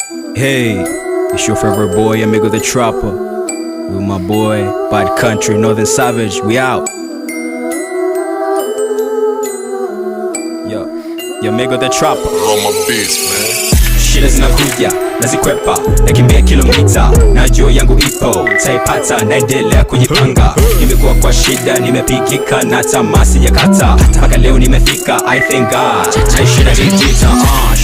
Hey, it's your favorite boy, Amigo the Trapper. With my boy, Bad Country, Northern Savage, we out. Yo, Amigo the Trapper. On my beats, man. Shida zinakuja, nazikwepa, nakimbia kilomita, najua yangu ipo, taipata, naendelea kujipanga. Nimekuwa kwa shida, nimepigika na tamaa sijakata, mpaka leo nimefika, I thank God. Naishi na vita,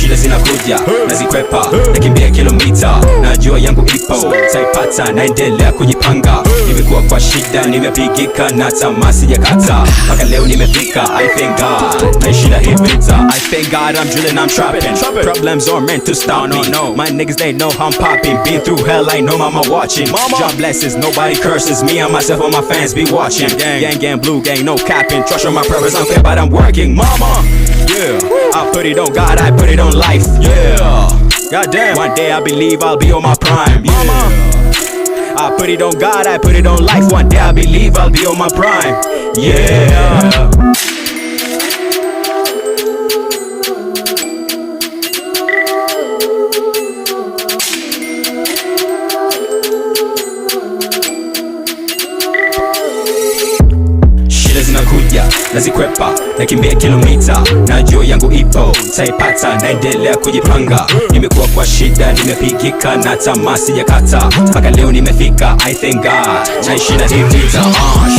shida zinakuja, nazikwepa, nakimbia kilomita, najua yangu ipo, taipata, naendelea kujipanga. Nimekuwa kwa shida, nimepigika na tamaa sijakata, mpaka leo nimefika, I thank God. Naishi na vita, I thank God, I'm drilling, I'm trapping. Problems are meant to stop me. My niggas, they know I'm popping. Been through hell, I know mama watching. God blesses, nobody curses. Me and myself and my fans be watching. Gang, blue gang, no capping. Trust on my purpose, unfair, but I'm working. Mama, yeah, I put it on God, I put it on life. Yeah, goddamn, one day I believe I'll be on my prime. Mama, I put it on God, I put it on life. One day I believe I'll be on my prime. Yeah. Zinakuja, nazikwepa, nakimbia kilomita, najua yangu ipo, taipata, naendelea kujipanga. Nimekuwa kwa shida, nimepigika na tamaa sijakata, mpaka leo nimefika, I thank God. Naishi na vita,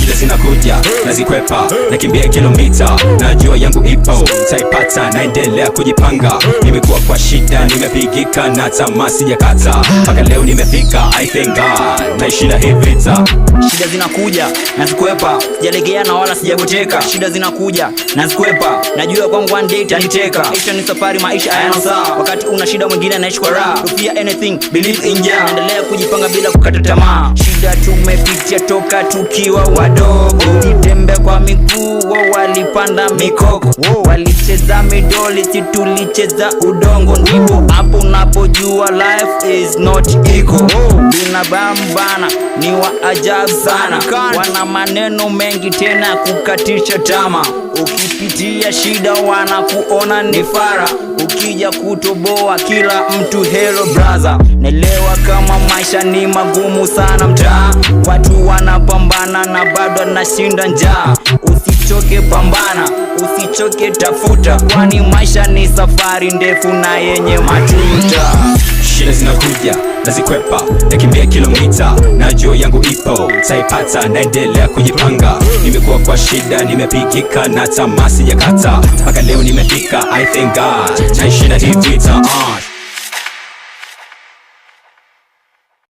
shida zinakuja, nazikwepa, nakimbia kilomita, najua yangu ipo, taipata, naendelea kujipanga. Nimekuwa kwa shida, nimepigika na tamaa sijakata, mpaka leo nimefika, I thank God. Naishi na vita. Shida zinakuja, nazikwepa, sijalegea na wala sijagoteka. Shida zinakuja, nazikwepa, najua kwangu one day itaniteka. Maisha ni safari, maisha hayana saa. Wakati una shida mwingine anaishi kwa raha. Don't fear anything, believe in Jah. Endelea kujipanga bila kukata tamaa. Shida tumepitia toka tukiwa wadogo. Tulitembe kwa miguu, wao walipanda mikoko. Walicheza midoli, si tulicheza udongo. Ndipo hapo unapojua life is not equal. Binadamu bana ni wa ajabu sana, wana maneno mengi tena kukatisha tamaa. Ukipitia shida wanakuona ni fara, ukija kutoboa kila mtu hello brother. Nelewa kama maisha ni magumu sana mtaa, watu wanapambana na bado nashinda njaa. Usichoke pambana, usichoke tafuta, kwani maisha ni safari ndefu na yenye matuta. Shida zinakuja, nazikwepa, nakimbia kilomita, najua yangu ipo, taipata, naendelea kujipanga. Nimekuwa kwa shida, nimepigika na tamaa sijakata, mpaka leo nimefika, I thank God. Naishi na vita,